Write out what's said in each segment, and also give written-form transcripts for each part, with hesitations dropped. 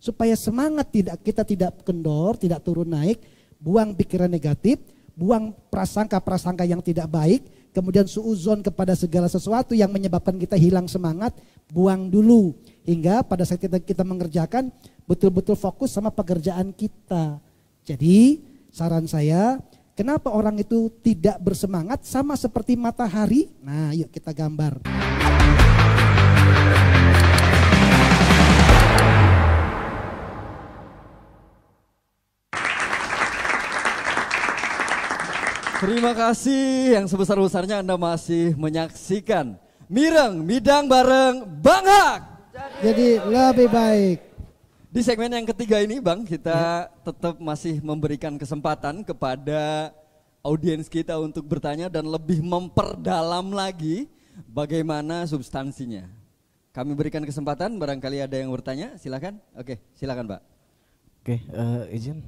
Supaya semangat kita tidak kendor, tidak turun naik, buang pikiran negatif, buang prasangka-prasangka yang tidak baik, kemudian suudzon kepada segala sesuatu yang menyebabkan kita hilang semangat, buang dulu. Hingga pada saat kita mengerjakan, betul-betul fokus sama pekerjaan kita. Jadi saran saya, kenapa orang itu tidak bersemangat sama seperti matahari? Nah yuk kita gambar. Terima kasih yang sebesar-besarnya Anda masih menyaksikan Mireng Midang bareng Bang Hak. Jadi lebih baik. Di segmen yang ketiga ini Bang, kita tetap masih memberikan kesempatan kepada audiens kita untuk bertanya dan lebih memperdalam lagi bagaimana substansinya. Kami berikan kesempatan, barangkali ada yang bertanya, silakan. Oke, silakan Pak. Oke, izin.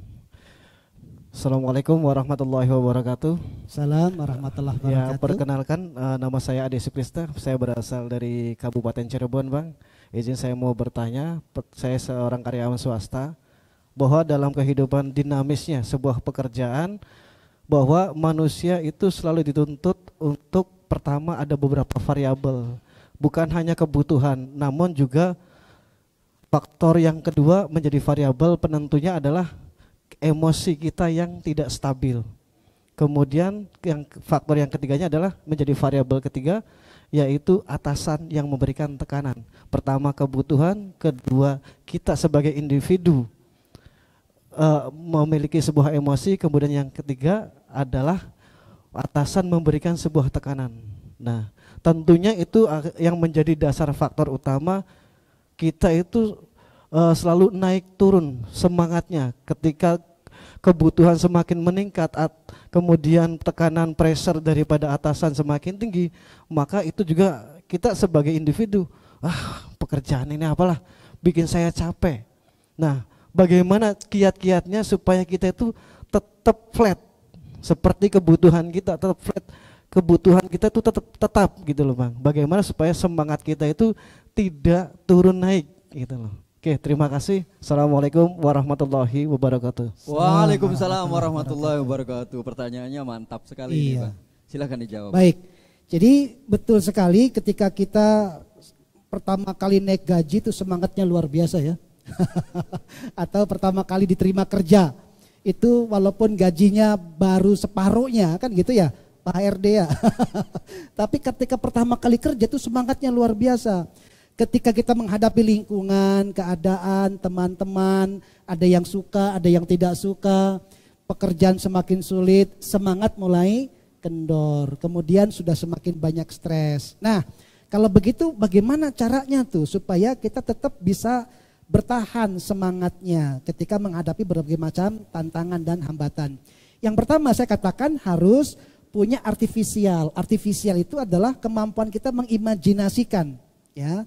Assalamualaikum warahmatullahi wabarakatuh. Salam warahmatullahi wabarakatuh. Ya, perkenalkan nama saya Ade Sukrista, saya berasal dari Kabupaten Cirebon Bang. Izin saya mau bertanya, saya seorang karyawan swasta, bahwa dalam kehidupan dinamisnya sebuah pekerjaan, bahwa manusia itu selalu dituntut untuk pertama ada beberapa variabel, bukan hanya kebutuhan, namun juga faktor yang kedua menjadi variabel penentunya adalah emosi kita yang tidak stabil. Kemudian faktor yang ketiganya adalah menjadi variabel ketiga, yaitu atasan yang memberikan tekanan. Pertama kebutuhan, kedua kita sebagai individu memiliki sebuah emosi, kemudian yang ketiga adalah atasan memberikan sebuah tekanan. Nah, tentunya itu yang menjadi dasar faktor utama kita itu selalu naik turun semangatnya ketika kebutuhan semakin meningkat, kemudian tekanan pressure daripada atasan semakin tinggi, maka itu juga kita sebagai individu, pekerjaan ini apalah bikin saya capek. Nah, bagaimana kiat-kiatnya supaya kita itu tetap flat seperti kebutuhan kita tetap flat, kebutuhan kita itu tetap gitu loh Bang. Bagaimana supaya semangat kita itu tidak turun naik gitu loh. Oke, terima kasih. Assalamualaikum warahmatullahi wabarakatuh. Waalaikumsalam warahmatullahi wabarakatuh. Pertanyaannya mantap sekali ini, Pak. Silahkan dijawab. Baik, jadi betul sekali ketika kita pertama kali naik gaji itu semangatnya luar biasa ya. Atau pertama kali diterima kerja, itu walaupun gajinya baru separuhnya kan gitu ya Pak RD ya. Tapi ketika pertama kali kerja itu semangatnya luar biasa. Ketika kita menghadapi lingkungan, keadaan, teman-teman, ada yang suka, ada yang tidak suka, pekerjaan semakin sulit, semangat mulai kendor, kemudian sudah semakin banyak stres. Nah, kalau begitu bagaimana caranya tuh supaya kita tetap bisa bertahan semangatnya ketika menghadapi berbagai macam tantangan dan hambatan. Yang pertama saya katakan harus punya artifisial. Artifisial itu adalah kemampuan kita mengimajinasikan, ya.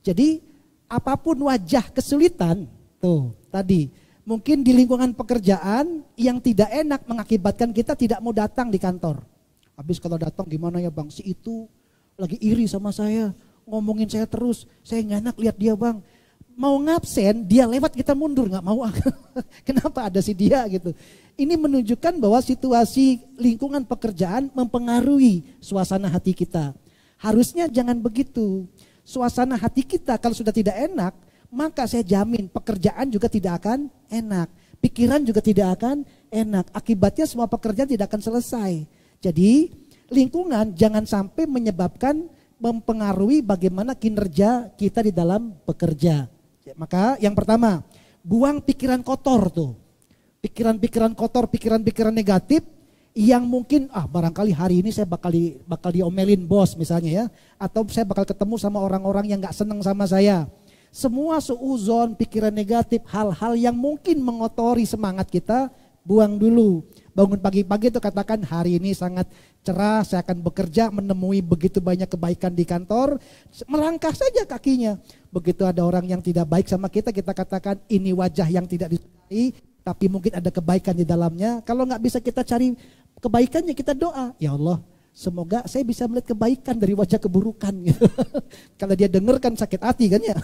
Jadi apapun wajah kesulitan, tuh tadi mungkin di lingkungan pekerjaan yang tidak enak mengakibatkan kita tidak mau datang di kantor. Habis kalau datang gimana ya Bang, si itu lagi iri sama saya, ngomongin saya terus, saya nggak enak lihat dia Bang. Mau ngabsen, dia lewat kita mundur, nggak mau. Kenapa ada si dia gitu. Ini menunjukkan bahwa situasi lingkungan pekerjaan mempengaruhi suasana hati kita. Harusnya jangan begitu. Suasana hati kita kalau sudah tidak enak, maka saya jamin pekerjaan juga tidak akan enak. Pikiran juga tidak akan enak. Akibatnya semua pekerjaan tidak akan selesai. Jadi lingkungan jangan sampai menyebabkan mempengaruhi bagaimana kinerja kita di dalam bekerja. Maka yang pertama, buang pikiran kotor tuh. Pikiran-pikiran kotor, pikiran-pikiran negatif yang mungkin barangkali hari ini saya bakal diomelin bos misalnya ya, atau saya bakal ketemu sama orang-orang yang gak seneng sama saya. Semua suuzon, pikiran negatif, hal-hal yang mungkin mengotori semangat kita, buang dulu. Bangun pagi-pagi itu katakan hari ini sangat cerah, saya akan bekerja menemui begitu banyak kebaikan di kantor, melangkah saja kakinya. Begitu ada orang yang tidak baik sama kita, kita katakan ini wajah yang tidak disukai, tapi mungkin ada kebaikan di dalamnya. Kalau nggak bisa kita cari kebaikannya, kita doa, ya Allah semoga saya bisa melihat kebaikan dari wajah keburukan gitu. Kalau dia dengar kan sakit hati kan ya.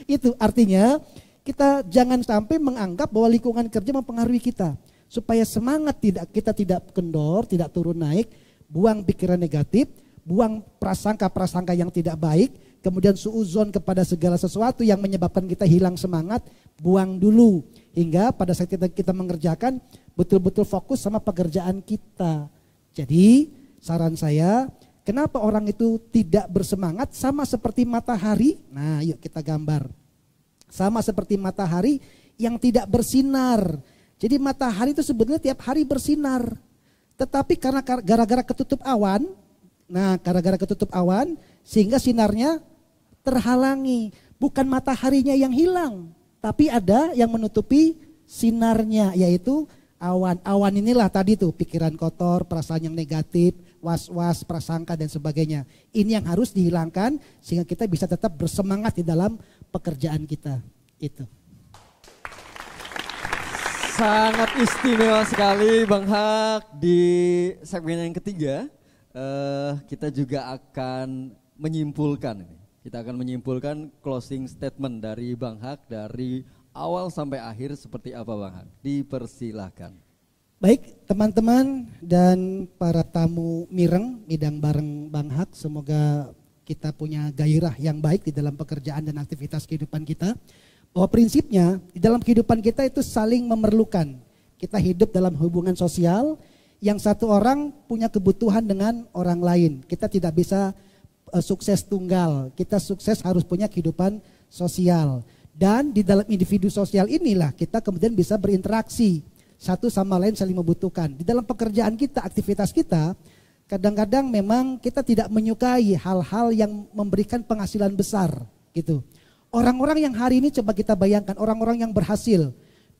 Itu artinya kita jangan sampai menganggap bahwa lingkungan kerja mempengaruhi kita. Supaya semangat kita tidak kendor, tidak turun naik, buang pikiran negatif, buang prasangka-prasangka yang tidak baik, kemudian suudzon kepada segala sesuatu yang menyebabkan kita hilang semangat, buang dulu. Hingga pada saat kita mengerjakan, betul-betul fokus sama pekerjaan kita. Jadi saran saya, kenapa orang itu tidak bersemangat sama seperti matahari? Nah yuk kita gambar. Sama seperti matahari yang tidak bersinar. Jadi matahari itu sebenarnya tiap hari bersinar. Tetapi karena gara-gara ketutup awan, gara-gara ketutup awan sehingga sinarnya terhalangi. Bukan mataharinya yang hilang, tapi ada yang menutupi sinarnya, yaitu awan. Awan inilah tadi tuh pikiran kotor, perasaan yang negatif, was-was, prasangka dan sebagainya. Ini yang harus dihilangkan sehingga kita bisa tetap bersemangat di dalam pekerjaan kita. Itu. Sangat istimewa sekali Bang Hak. Di segmen yang ketiga kita juga akan menyimpulkan. Kita akan menyimpulkan closing statement dari Bang Hak dari awal sampai akhir seperti apa Bang Hak. Dipersilahkan. Baik teman-teman dan para tamu Mireng, Midang bareng Bang Hak, semoga kita punya gairah yang baik di dalam pekerjaan dan aktivitas kehidupan kita. Bahwa prinsipnya di dalam kehidupan kita itu saling memerlukan. Kita hidup dalam hubungan sosial yang satu orang punya kebutuhan dengan orang lain. Kita tidak bisa sukses tunggal, kita sukses harus punya kehidupan sosial. Dan di dalam individu sosial inilah kita kemudian bisa berinteraksi. Satu sama lain saling membutuhkan. Di dalam pekerjaan kita, aktivitas kita, kadang-kadang memang kita tidak menyukai hal-hal yang memberikan penghasilan besar gitu. Orang-orang yang hari ini coba kita bayangkan, orang-orang yang berhasil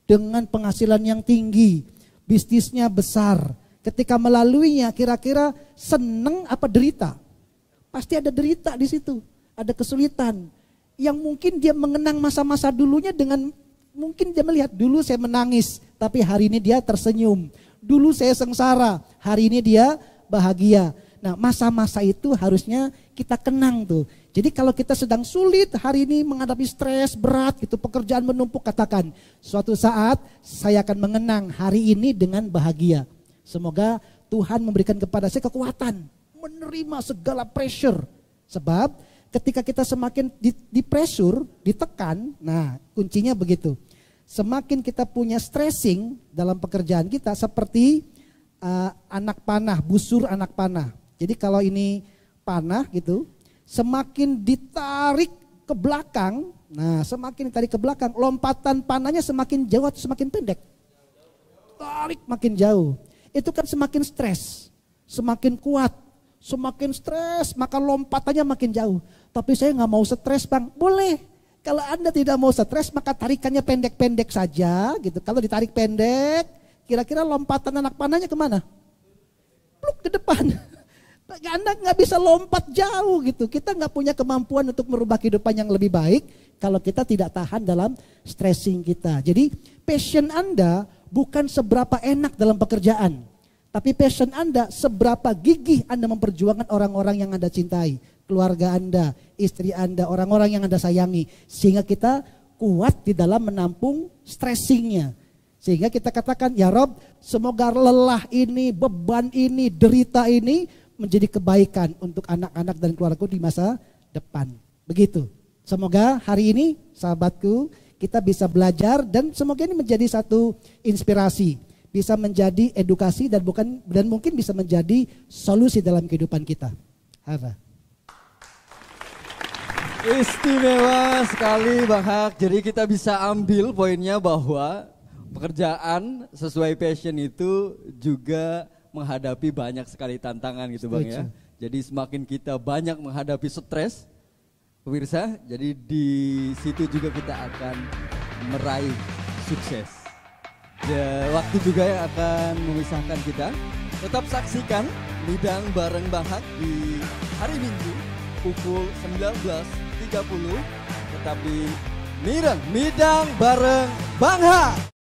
dengan penghasilan yang tinggi, bisnisnya besar, ketika melaluinya kira-kira seneng apa derita? Pasti ada derita di situ, ada kesulitan. Yang mungkin dia mengenang masa-masa dulunya dengan, mungkin dia melihat dulu saya menangis, tapi hari ini dia tersenyum. Dulu saya sengsara, hari ini dia bahagia. Nah masa-masa itu harusnya kita kenang tuh. Jadi kalau kita sedang sulit hari ini menghadapi stres berat gitu, pekerjaan menumpuk, katakan suatu saat saya akan mengenang hari ini dengan bahagia. Semoga Tuhan memberikan kepada saya kekuatan menerima segala pressure. Sebab ketika kita semakin di pressure, ditekan, nah kuncinya begitu. Semakin kita punya stressing dalam pekerjaan kita seperti anak panah, busur anak panah. Jadi kalau ini panah gitu, semakin ditarik ke belakang, nah semakin ditarik ke belakang, lompatan panahnya semakin jauh atau semakin pendek? Tarik makin jauh. Itu kan semakin stres, semakin kuat, semakin stres, maka lompatannya makin jauh. Tapi saya nggak mau stres Bang, boleh. Kalau Anda tidak mau stres, maka tarikannya pendek-pendek saja gitu. Kalau ditarik pendek, kira-kira lompatan anak panahnya kemana? Pluk ke depan. Anda nggak bisa lompat jauh gitu. Kita nggak punya kemampuan untuk merubah kehidupan yang lebih baik kalau kita tidak tahan dalam stressing kita. Jadi passion Anda bukan seberapa enak dalam pekerjaan, tapi passion Anda seberapa gigih Anda memperjuangkan orang-orang yang Anda cintai, keluarga Anda, istri Anda, orang-orang yang Anda sayangi, sehingga kita kuat di dalam menampung stressingnya. Sehingga kita katakan, ya Rob, semoga lelah ini, beban ini, derita ini menjadi kebaikan untuk anak-anak dan keluargaku di masa depan. Begitu. Semoga hari ini sahabatku kita bisa belajar dan semoga ini menjadi satu inspirasi, bisa menjadi edukasi dan mungkin bisa menjadi solusi dalam kehidupan kita. Hara. Istimewa sekali Bang Hak. Jadi kita bisa ambil poinnya bahwa pekerjaan sesuai passion itu juga menghadapi banyak sekali tantangan gitu Bang ya. Jadi semakin kita banyak menghadapi stres, pemirsa, jadi di situ juga kita akan meraih sukses. Ya, waktu juga yang akan memisahkan kita. Tetap saksikan Midang bareng Bang Hak di hari Minggu pukul 19.30. Tetapi Midang bareng Bang Hak.